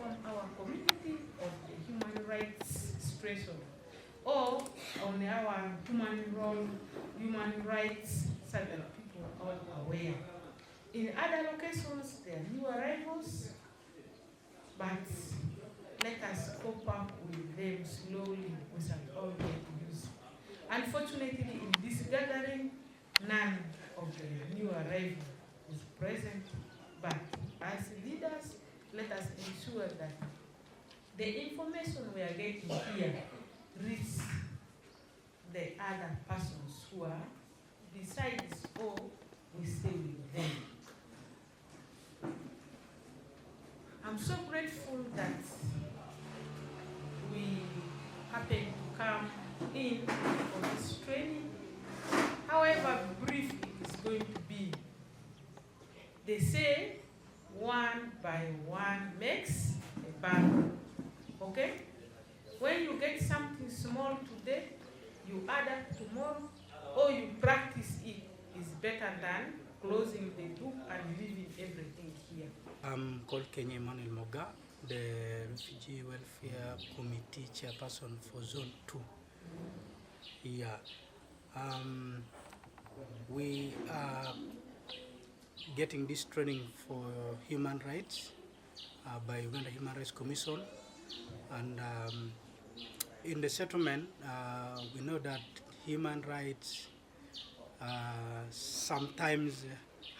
from our community of the human rights situation, or on our human rights certain people are aware. In other locations, there are new arrivals, but let us cope up with them slowly without all getting used. Unfortunately, in this gathering, none of the new arrival is present, but as leaders, let us ensure that the information we are getting here reaches the other persons who are besides, or we stay with them. I'm so grateful that we happen to come in for this training. However brief it is going to be. They say one by one makes a barrel. Okay? When you get something small today, you add up tomorrow, or you practice it, is better than closing the book and leaving everything here. I'm called Kenya Emmanuel Moga, the Refugee Welfare Committee Chairperson for Zone 2. Yeah. We are getting this training for human rights by Uganda Human Rights Commission, and in the settlement we know that human rights sometimes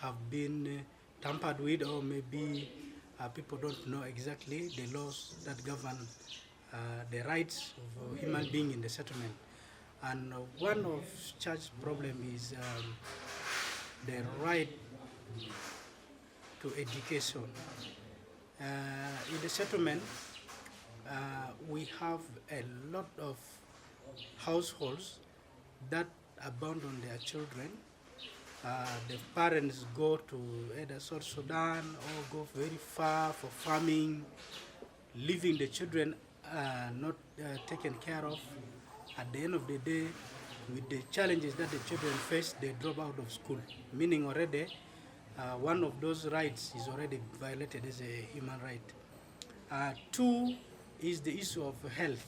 have been tampered with, or maybe people don't know exactly the laws that govern the rights of human being in the settlement. And one of such problem is the right to education. In the settlement, we have a lot of households that abandon their children. The parents go to either South Sudan or go very far for farming, leaving the children not taken care of. At the end of the day, with the challenges that the children face, they drop out of school, meaning already one of those rights is already violated as a human right. Two is the issue of health.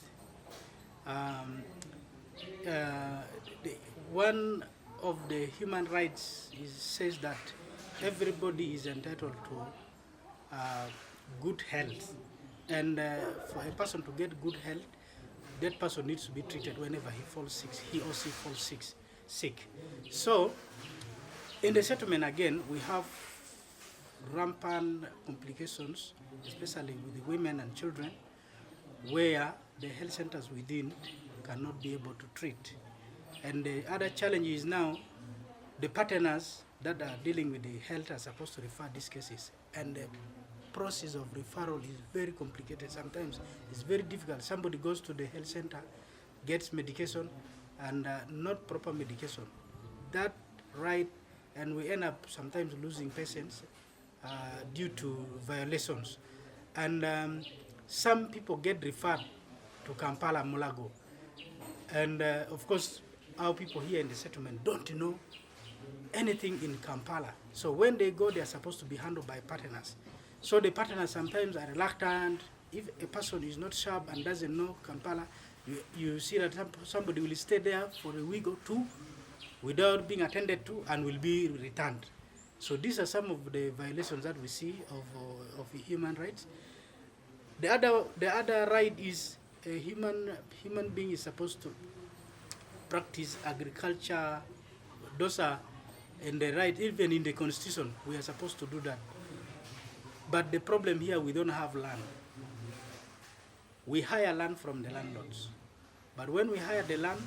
One of the human rights says that everybody is entitled to good health, and for a person to get good health, that person needs to be treated whenever he falls sick, he or she falls sick. So in the settlement again, we have rampant complications, especially with the women and children, where the health centers within cannot be able to treat. And the other challenge is now the partners that are dealing with the health are supposed to refer these cases, and the process of referral is very complicated. Sometimes it's very difficult. Somebody goes to the health center, gets medication, and not proper medication. That right, and we end up sometimes losing patients due to violations. And some people get referred to Kampala, Mulago. And of course, our people here in the settlement don't know anything in Kampala. So when they go, they are supposed to be handled by partners. So the partners sometimes are reluctant. If a person is not sharp and doesn't know Kampala, you see that somebody will stay there for a week or two without being attended to and will be returned. So these are some of the violations that we see of human rights. The other right is a human being is supposed to practice agriculture. Those are in the right, even in the constitution, we are supposed to do that. But the problem here, we don't have land. We hire land from the landlords. But when we hire the land,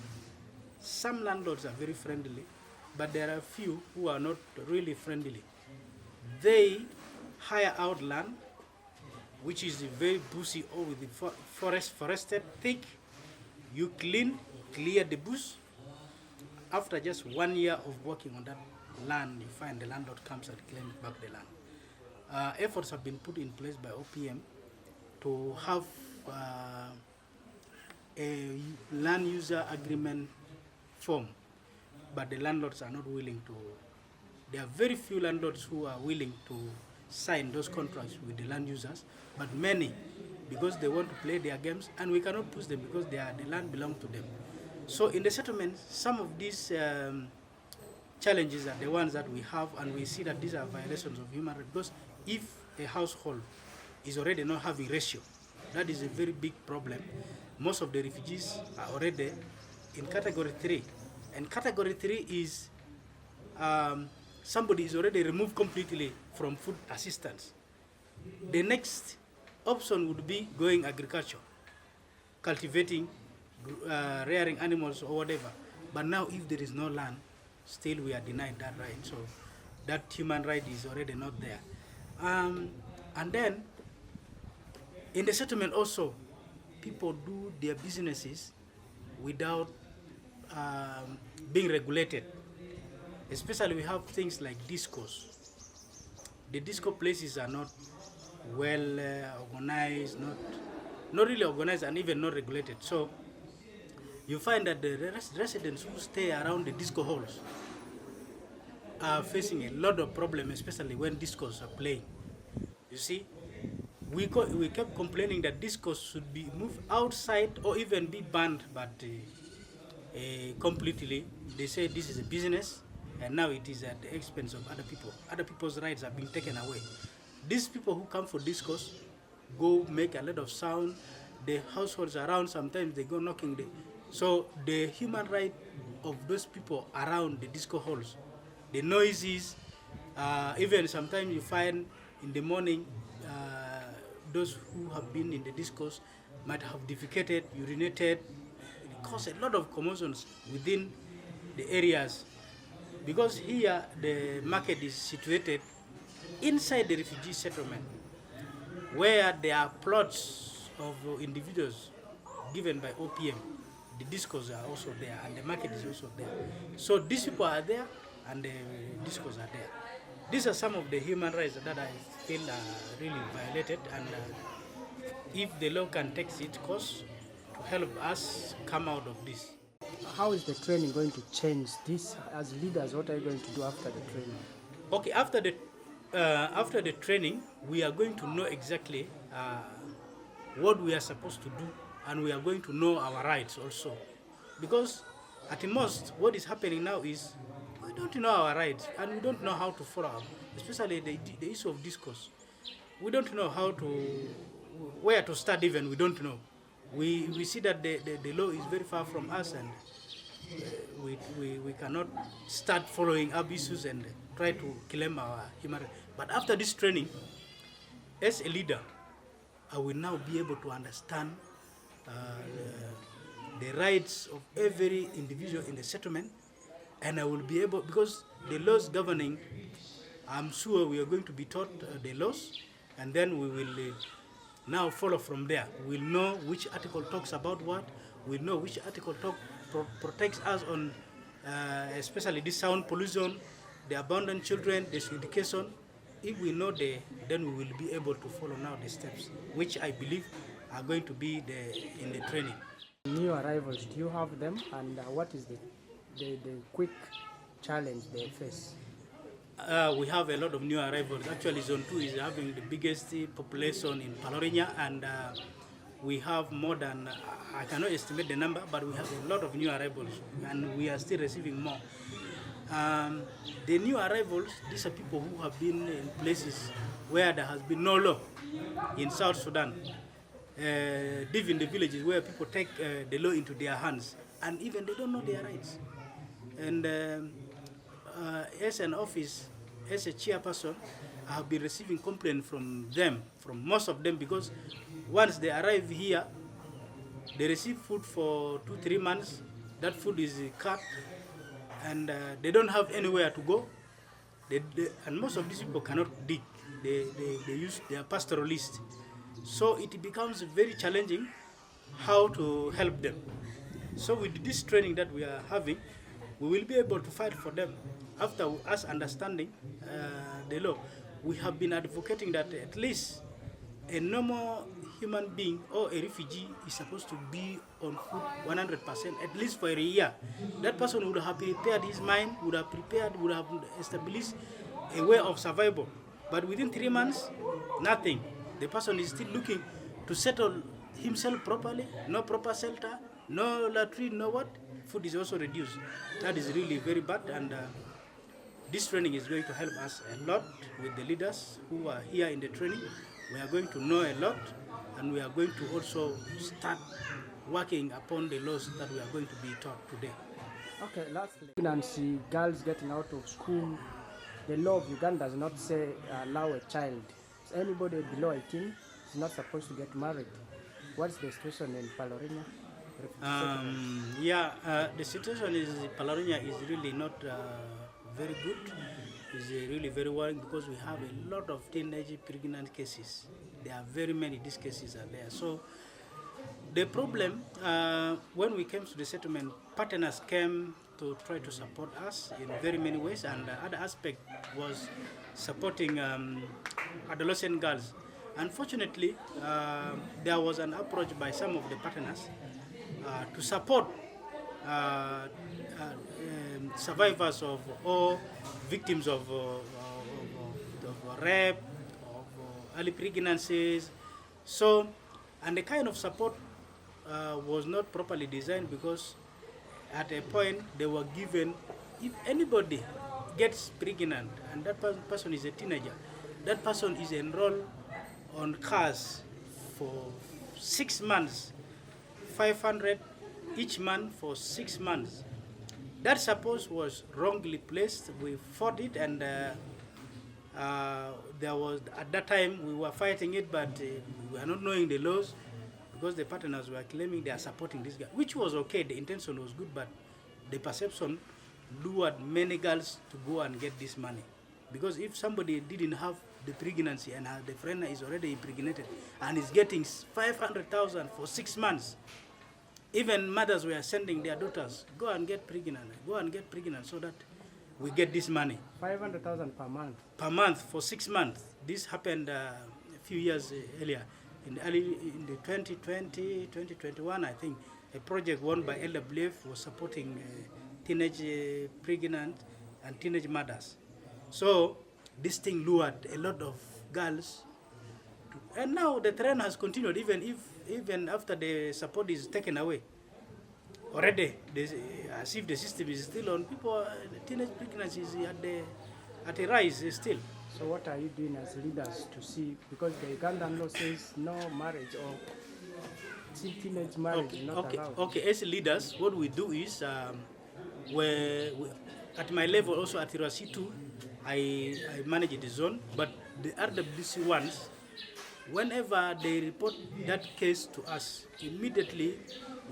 some landlords are very friendly, but there are a few who are not really friendly. They hire out land, which is very bushy or with the forested thick. You clear the bush. After just 1 year of working on that land, you find the landlord comes and claims back the land. Efforts have been put in place by OPM to have a land user agreement form, but the landlords are not willing to. There are very few landlords who are willing to sign those contracts with the land users, but many, because they want to play their games, and we cannot push them because the land belongs to them. So in the settlement, some of these challenges are the ones that we have, and we see that these are violations of human rights, because if a household is already not having ratio, that is a very big problem. Most of the refugees are already in category 3, and category 3 is somebody is already removed completely from food assistance. The next option would be going agriculture, cultivating, rearing animals or whatever. But now if there is no land, still we are denied that right. So that human right is already not there. And then in the settlement also, people do their businesses without being regulated. Especially we have things like discos. The disco places are not well organized, not really organized, and even not regulated. So you find that the residents who stay around the disco halls are facing a lot of problems, especially when discos are playing. You see, we kept complaining that discos should be moved outside or even be banned, but completely they say this is a business, and now it is at the expense of other people. Other people's rights are being taken away. These people who come for discos go make a lot of sound. The households around, sometimes they go knocking. So the human right of those people around the disco halls, the noises, even sometimes you find in the morning, those who have been in the discos might have defecated, urinated. It causes a lot of commotions within the areas, because here the market is situated inside the refugee settlement, where there are plots of individuals given by OPM. The discos are also there, and the market is also there. So these people are there, and the discos are there. These are some of the human rights that I feel are really violated, and if the law can take its course to help us come out of this. How is the training going to change this? As leaders, what are you going to do after the training? Okay, after the training, we are going to know exactly what we are supposed to do, and we are going to know our rights also. Because at the most, what is happening now is we don't know our rights, and we don't know how to follow up, especially the issue of discourse. We don't know where to start even, we don't know. We see that the law is very far from us, and we cannot start following up issues and try to claim our human rights. But after this training, as a leader, I will now be able to understand the rights of every individual in the settlement, and I will be able, because the laws governing, I'm sure we are going to be taught the laws, and then we will now follow from there. We'll know which article talks about what, we'll know which article protects us on especially this sound pollution, the abandoned children, the education. If we know then we will be able to follow now the steps, which I believe are going to be in the training. New arrivals, do you have them, and what is the quick challenge they face? We have a lot of new arrivals. Actually, Zone 2 is having the biggest population in Palorinya, and we have more than, I cannot estimate the number, but we have a lot of new arrivals, and we are still receiving more. The new arrivals, these are people who have been in places where there has been no law in South Sudan. Live in the villages where people take the law into their hands, and even they don't know their rights. And as an office, as a chairperson, I have been receiving complaints from most of them, because once they arrive here, they receive food for 2-3 months. That food is cut, and they don't have anywhere to go. And most of these people cannot dig. They are pastoralists. So it becomes very challenging how to help them. So with this training that we are having, we will be able to fight for them. After us understanding the law, we have been advocating that at least a normal human being or a refugee is supposed to be on food 100%, at least for a year. That person would have prepared his mind, would have established a way of survival. But within 3 months, nothing. The person is still looking to settle himself properly, no proper shelter, no latrine, no what. Food is also reduced. That is really very bad, and this training is going to help us a lot with the leaders who are here in the training. We are going to know a lot, and we are going to also start working upon the laws that we are going to be taught today. Okay, lastly, pregnancy, girls getting out of school, the law of Uganda does not say allow a child. Anybody below 18 is not supposed to get married. What's the situation in Palorinya? The situation is Palorinya is really not very good. It's really very worrying because we have a lot of teenage pregnant cases. There are very many these cases are there. So the problem when we came to the settlement, partners came to try to support us in very many ways, and the other aspect was supporting adolescent girls. Unfortunately, there was an approach by some of the partners to support survivors of or victims of rape, of early pregnancies. So, and the kind of support was not properly designed, because at a point they were given, if anybody gets pregnant and that person is a teenager, that person is enrolled on CAS for 6 months, 500 each month for 6 months. That support was wrongly placed. We fought it, and there was, at that time we were fighting it, but we were not knowing the laws, because the partners were claiming they are supporting this guy, which was okay, the intention was good, but the perception lured many girls to go and get this money. Because if somebody didn't have the pregnancy and the friend is already impregnated and is getting 500,000 for 6 months, even mothers were sending their daughters, go and get pregnant, so that we get this money. 500,000 per month? Per month for 6 months. This happened a few years earlier. In the 2020, 2021, I think, a project won by LWF was supporting teenage pregnant and teenage mothers. So this thing lured a lot of girls, and now the trend has continued, even after the support is taken away. Already, as if the system is still on, people, teenage pregnancy is at a rise still. So what are you doing as leaders to see, because the Ugandan law says no marriage or teenage marriage is not allowed? Okay, as leaders, what we do is, at my level also at Uhrc 2, I manage the zone, but the RWC ones, whenever they report that case to us, immediately,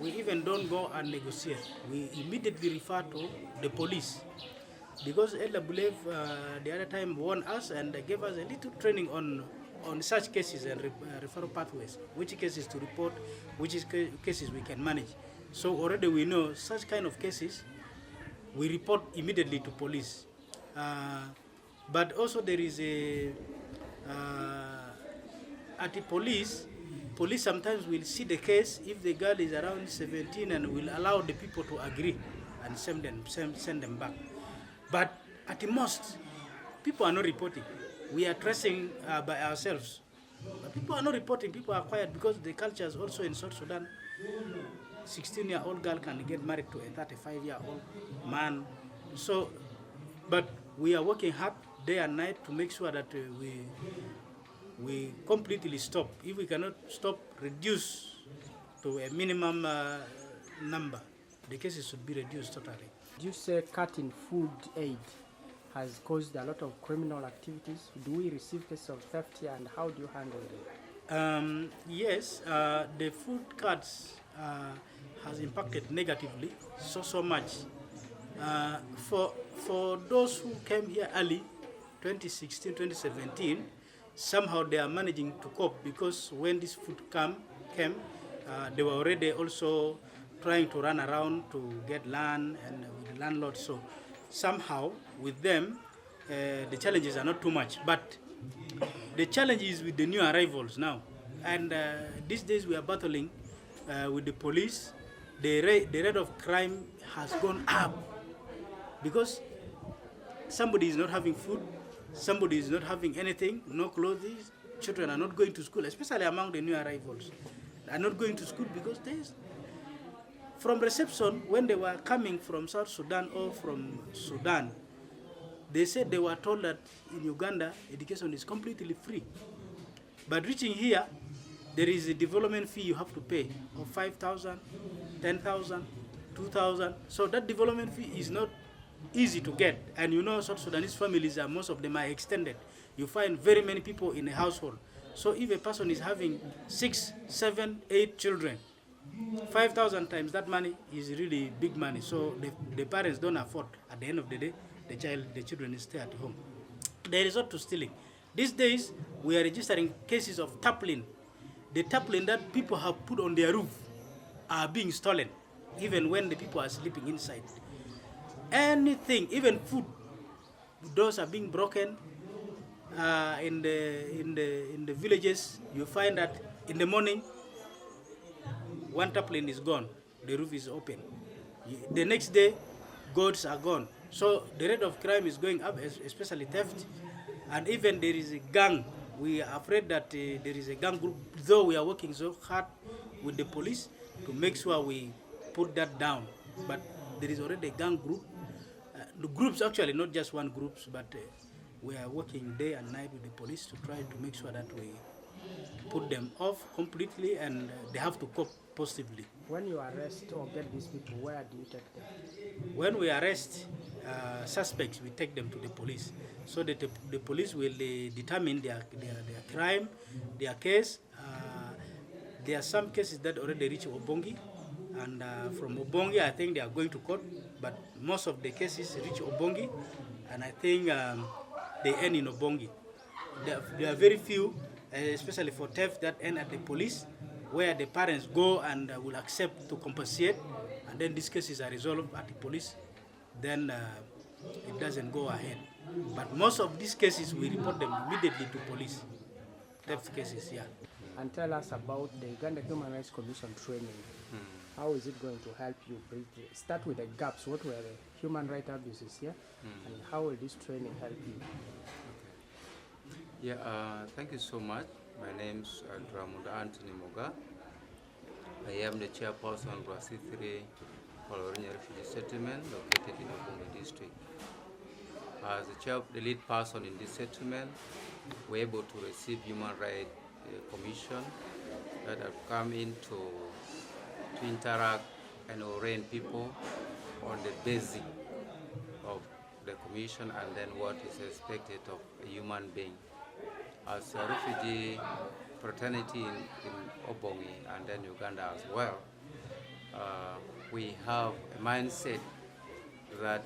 we even don't go and negotiate. We immediately refer to the police. Because LWF the other time warned us and gave us a little training on such cases and referral pathways, which cases to report, which cases we can manage. So already we know such kind of cases, we report immediately to police. But also there is at the police sometimes will see the case if the girl is around 17 and will allow the people to agree and send them back. But at the most, people are not reporting. We are tracing by ourselves. But people are not reporting, people are quiet, because the culture is also in South Sudan. 16-year-old girl can get married to a 35-year-old man. So, but we are working hard day and night to make sure that we completely stop. If we cannot stop, reduce to a minimum number. The cases should be reduced totally. You say cutting food aid has caused a lot of criminal activities. Do we receive cases of theft here, and how do you handle it? Yes, the food cuts has impacted negatively so much. For those who came here early, 2016, 2017, somehow they are managing to cope, because when this food came, they were already also trying to run around to get land and with the landlord. So somehow with them, the challenges are not too much. But the challenge is with the new arrivals now. And these days we are battling with the police. The rate of crime has gone up, because somebody is not having food, somebody is not having anything, no clothes, children are not going to school, especially among the new arrivals, are not going to school because from reception, when they were coming from South Sudan or from Sudan, they said they were told that in Uganda, education is completely free. But reaching here, there is a development fee you have to pay of 5,000, 10,000, 2,000. So that development fee is not easy to get. And you know, South Sudanese families, most of them are extended. You find very many people in a household. So if a person is having 6, 7, 8 children, 5,000 times that money is really big money. So the parents don't afford. At the end of the day, the children stay at home. They resort to stealing. These days, we are registering cases of tarpaulin. The tarpaulin that people have put on their roof are being stolen, even when the people are sleeping inside. Anything, even food, doors are being broken. In the villages, you find that in the morning, one tarpaulin is gone, the roof is open. The next day, goats are gone. So the rate of crime is going up, especially theft. And even there is a gang. We are afraid that there is a gang group, though we are working so hard with the police to make sure we put that down. But there is already a gang group. The groups, actually, not just one group, but we are working day and night with the police to try to make sure that we put them off completely, and they have to cope positively. When you arrest or get these people, where do you take them? When we arrest suspects, we take them to the police, so that the police will determine their crime, their case. There are some cases that already reach Obongi, and from Obongi, I think they are going to court, but most of the cases reach Obongi, and I think they end in Obongi. There are very few, especially for theft, that end at the police, where the parents go and will accept to compensate, and then these cases are resolved at the police, then it doesn't go ahead. But most of these cases, we report them immediately to police, theft cases, yeah. And tell us about the Uganda Human Rights Commission training. How is it going to help you bridge? Start with the gaps. What were the human rights abuses here? And how will this training help you? Yeah, thank you so much. My name is Dramunda Anthony Moga. I am the chairperson of Uhrc Palorinya Refugee Settlement located in Uhrc district. As the lead person in this settlement, we're able to receive human rights commission that have come in to interact and orient people on the basic of the commission and then what is expected of a human being. As a refugee fraternity in Obongi and then Uganda as well, we have a mindset that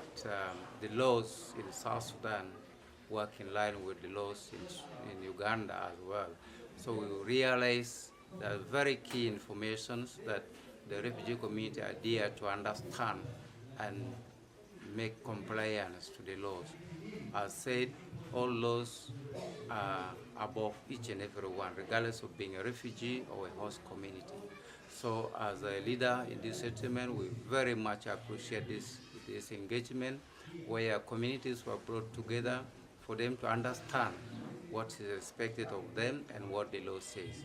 the laws in South Sudan work in line with the laws in Uganda as well. So we realize there are very key information that the refugee community are there to understand and make compliance to the laws. As said, all laws are above each and every one, regardless of being a refugee or a host community. So as a leader in this settlement, we very much appreciate this engagement where communities were brought together for them to understand what is expected of them and what the law says.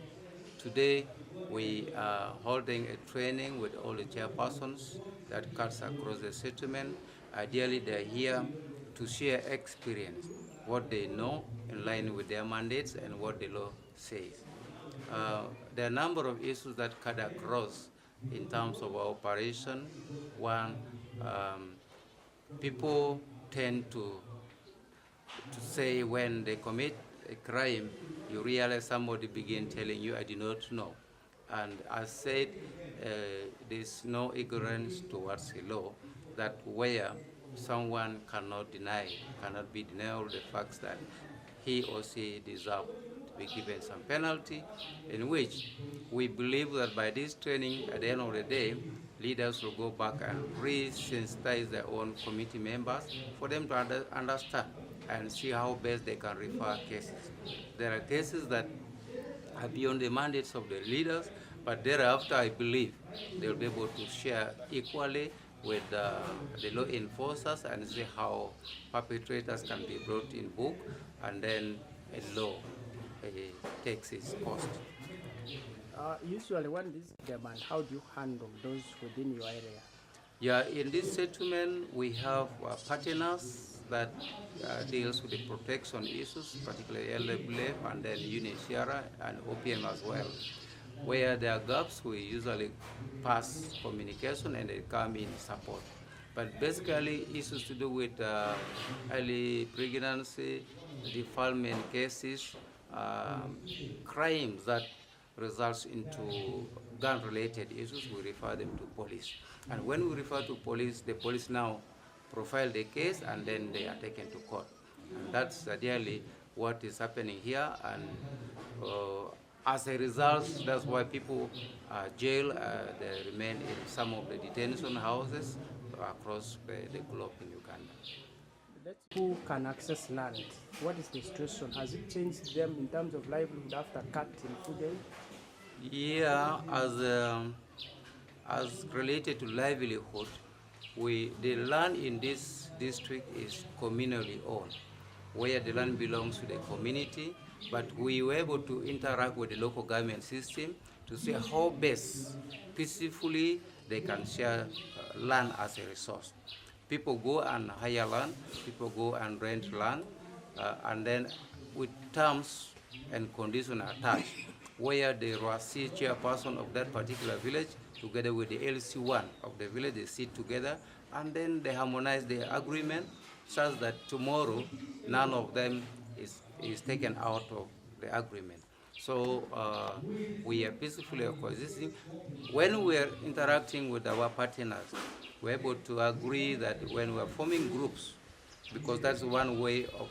Today, we are holding a training with all the chairpersons that cuts across the settlement. Ideally, they're here to share experience, what they know in line with their mandates and what the law says. There are a number of issues that cut across in terms of our operation. One, people tend to say when they commit a crime, you realize somebody begin telling you, I did not know. And as said, there's no ignorance towards the law, that where someone cannot be denied the facts that he or she deserves to be given some penalty, in which we believe that by this training, at the end of the day, leaders will go back and re-sensitize their own committee members for them to understand and see how best they can refer cases. There are cases that are beyond the mandates of the leaders, but thereafter I believe they'll be able to share equally with the law enforcers and see how perpetrators can be brought in book, and then a law takes its cost. Usually when this demand, how do you handle those within your area? Yeah, in this settlement we have partners that deals with the protection issues, particularly LWF and then UNHCR and OPM as well. Where there are gaps, we usually pass communication and they come in support. But basically issues to do with early pregnancy, defilement cases, crimes that results into gun-related issues, we refer them to police. And when we refer to police, the police now profile the case and then they are taken to court. And that's ideally what is happening here. And as a result, that's why people are jailed. They remain in some of the detention houses across the globe in Uganda. Who can access land? What is the situation? Has it changed them in terms of livelihood after cut in food aid? Yeah, as related to livelihood, the land in this district is communally owned, where the land belongs to the community, but we were able to interact with the local government system to see how best peacefully they can share land as a resource. People go and hire land, people go and rent land, and then with terms and conditions attached, where the Uhrc chairperson of that particular village, together with the LC1 of the village, they sit together, and then they harmonize the agreement such that tomorrow none of them is taken out of the agreement. So we are peacefully coexisting. When we are interacting with our partners, we're able to agree that when we're forming groups, because that's one way of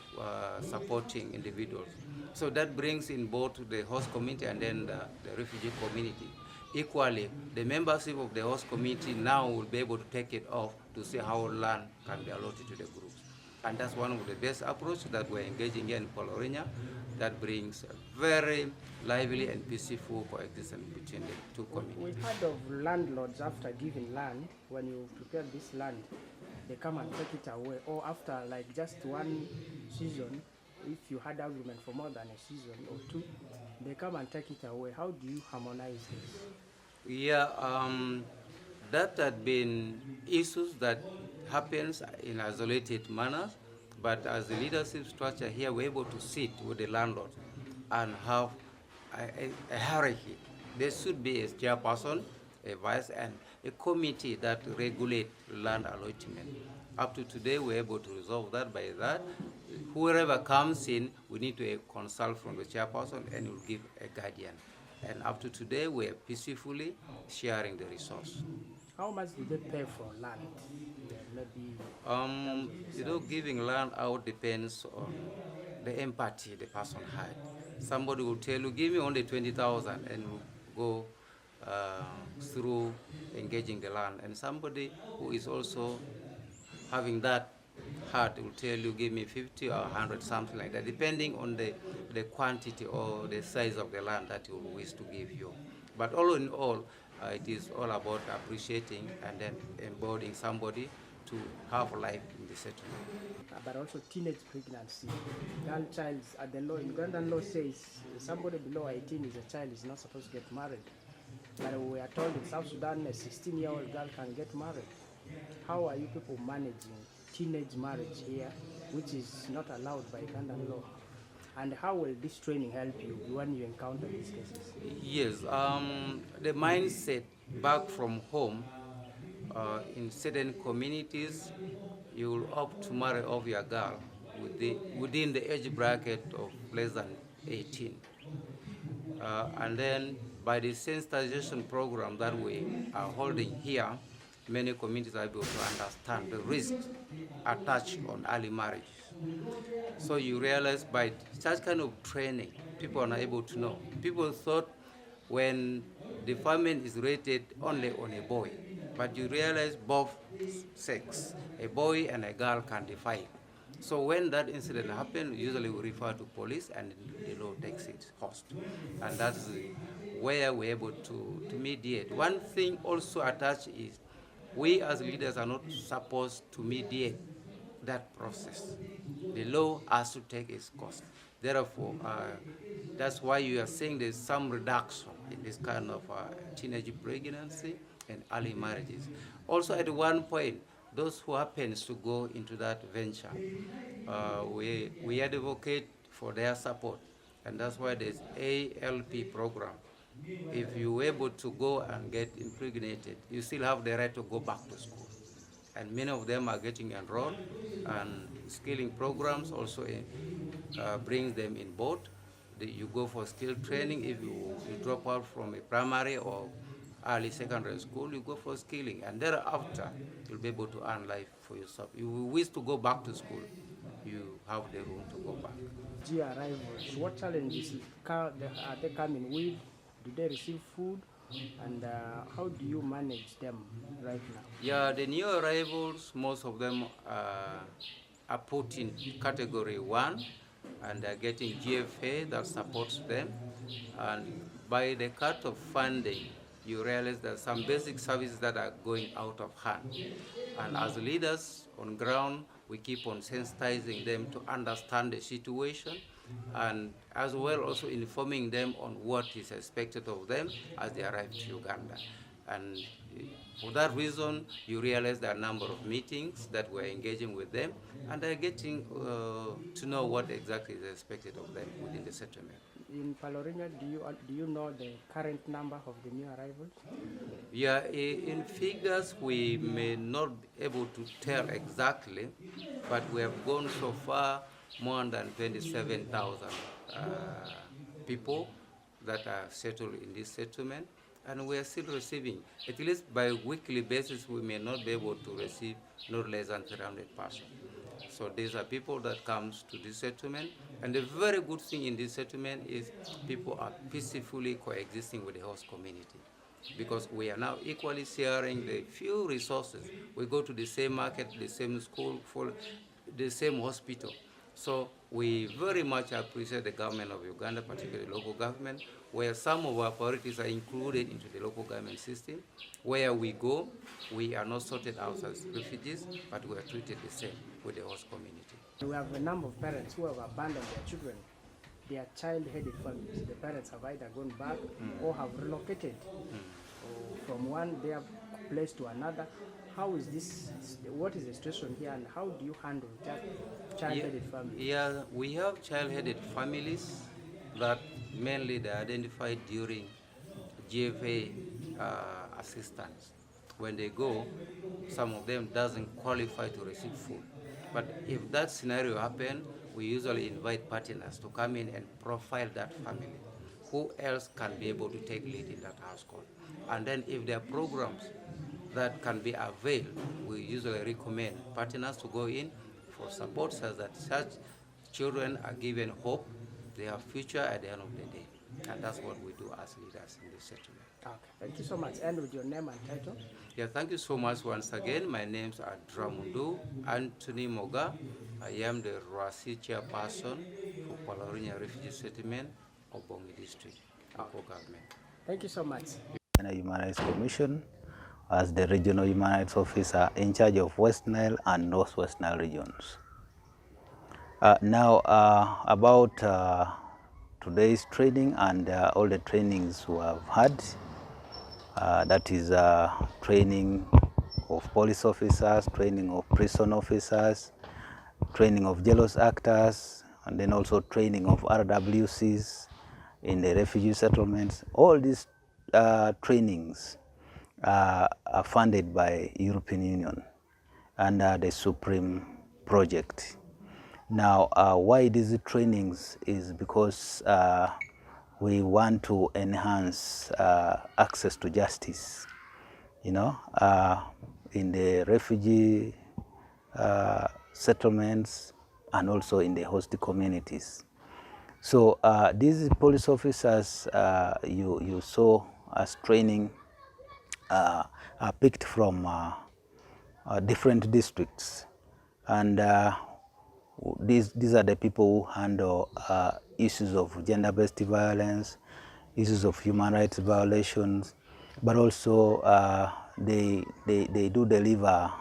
supporting individuals. So that brings in both the host community and then the refugee community. Equally, the membership of the host community now will be able to take it off to see how land can be allotted to the groups. And that's one of the best approaches that we're engaging here in Palorinya that brings a very lively and peaceful coexistence between the two communities. We've heard of landlords after giving land, when you prepare this land, they come and take it away, or after like just one season, if you had agreement for more than a season or two, they come and take it away. How do you harmonize this? Yeah, that had been issues that happens in isolated manners, but as the leadership structure here, we're able to sit with the landlord and have a hierarchy. There should be a chairperson, a vice, and a committee that regulate land allotment. Up to today, we're able to resolve that by that. Whoever comes in, we need to consult from the chairperson and will give a guardian. And up to today, we are peacefully sharing the resource. How much do they pay for land? Maybe giving land out depends on the empathy the person had. Somebody will tell you, give me only 20,000 and we'll go through engaging the land. And somebody who is also having that heart will tell you, give me 50 or 100, something like that, depending on the quantity or the size of the land that you wish to give you. But all in all, it is all about appreciating and then embodying somebody to have life in the settlement. But also teenage pregnancy. Girl child, at the law, Ugandan law says somebody below 18 is a child, is not supposed to get married. But we are told in South Sudan a 16-year-old girl can get married. How are you people managing teenage marriage here, which is not allowed by Ugandan law? And how will this training help you when you encounter these cases? Yes, the mindset back from home, in certain communities, you will opt to marry off your girl within the age bracket of less than 18. And then by the sensitization program that we are holding here, many communities are able to understand the risks attached on early marriage. So you realize by such kind of training, people are not able to know. People thought when defilement is rated only on a boy, but you realize both sex, a boy and a girl, can defile. So when that incident happens, usually we refer to police and the law takes its course. And that's where we're able to mediate. One thing also attached is we as leaders are not supposed to mediate that process. The law has to take its course. Therefore, that's why you are seeing there's some reduction in this kind of teenage pregnancy and early marriages. Also, at one point, those who happens to go into that venture, we advocate for their support, and that's why there's ALP program. If you're able to go and get impregnated, you still have the right to go back to school. And many of them are getting enrolled, and skilling programs also brings them in board. You go for skill training. If you drop out from a primary or early secondary school, you go for skilling, and thereafter you'll be able to earn life for yourself. If you wish to go back to school, you have the room to go back. New arrivals, what challenges are they coming with? Do they receive food? And how do you manage them right now? Yeah, the new arrivals, most of them are put in category 1, and they're getting GFA that supports them. And by the cut of funding, you realize that some basic services that are going out of hand. And as leaders on ground, we keep on sensitizing them to understand the situation, and as well also informing them on what is expected of them as they arrive to Uganda. And for that reason, you realize there are a number of meetings that we're engaging with them, and they're getting to know what exactly is expected of them within the settlement. In Palorinya, do you know the current number of the new arrivals? Yeah, in figures we may not be able to tell exactly, but we have gone so far more than 27,000 people that are settled in this settlement, and we are still receiving. At least by weekly basis, we may not be able to receive not less than 300 persons. So these are people that comes to this settlement, and the very good thing in this settlement is people are peacefully coexisting with the host community, because we are now equally sharing the few resources. We go to the same market, the same school, for the same hospital. So we very much appreciate the government of Uganda, particularly local government, where some of our priorities are included into the local government system. Where we go, we are not sorted out as refugees, but we are treated the same with the host community. We have a number of parents who have abandoned their children. They are child-headed families. The parents have either gone back or have relocated from one their place to another. How is this? What is the situation here, and how do you handle child-headed families? Yeah, we have child-headed families that mainly they identified during GFA assistance. When they go, some of them doesn't qualify to receive food. But if that scenario happens, we usually invite partners to come in and profile that family. Who else can be able to take lead in that household? And then if there are programs that can be availed, we usually recommend partners to go in for support so that such children are given hope, they have future at the end of the day. And that's what we do as leaders in this settlement. Okay, thank you so much. And with your name and title? Yeah, thank you so much once again. My name's Dramundu Anthony Moga. I am the Uhrc chairperson for Palorinya Refugee Settlement of Bongi District, local government. Thank you so much. Human Rights Commission as the Regional Human Rights Officer in charge of West Nile and Northwest Nile regions. Now about today's training and all the trainings we have had, that is training of police officers, training of prison officers, training of jealous actors, and then also training of RWCs in the refugee settlements. All these trainings are funded by European Union under the Supreme project. Now, why these trainings is because we want to enhance access to justice, you know, in the refugee settlements and also in the host communities. So these police officers you saw as training are picked from different districts, and these are the people who handle issues of gender-based violence, issues of human rights violations, but also they do deliver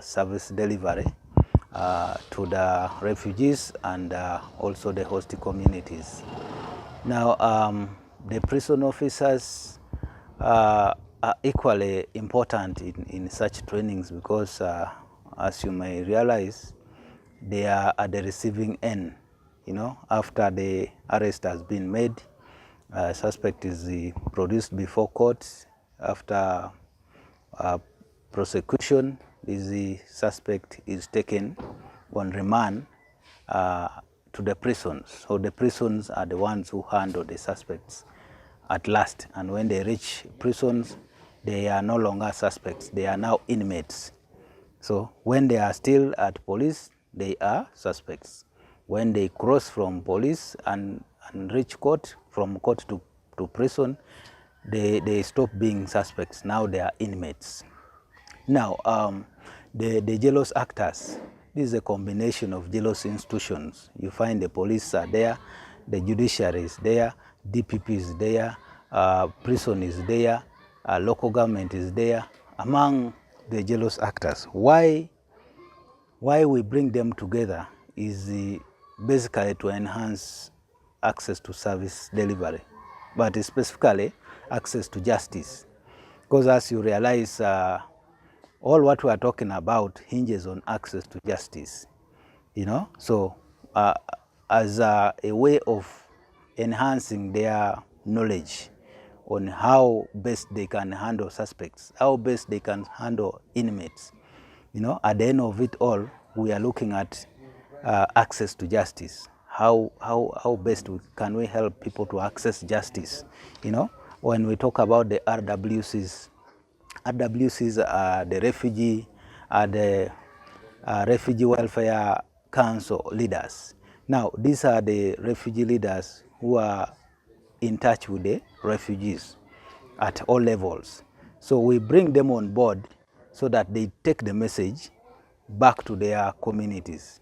service delivery to the refugees and also the host communities. Now, the prison officers are equally important in such trainings because, as you may realize, they are at the receiving end. You know, after the arrest has been made, suspect is produced before court. After prosecution, the suspect is taken on remand to the prisons. So the prisons are the ones who handle the suspects at last. And when they reach prisons, they are no longer suspects. They are now inmates. So when they are still at police, they are suspects. When they cross from police and reach court, from court to prison, they stop being suspects. Now they are inmates. Now, the jealous actors, this is a combination of jealous institutions. You find the police are there, the judiciary is there, DPP is there, prison is there, local government is there, among the jealous actors. Why we bring them together is basically to enhance access to service delivery, but specifically access to justice. Because as you realize, all what we are talking about hinges on access to justice, you know. So as a way of enhancing their knowledge on how best they can handle suspects, how best they can handle inmates, you know, at the end of it all, we are looking at access to justice. How best can we help people to access justice, you know. When we talk about the RWCs are the refugee, refugee welfare council leaders. Now, these are the refugee leaders who are in touch with the refugees at all levels. So we bring them on board so that they take the message back to their communities.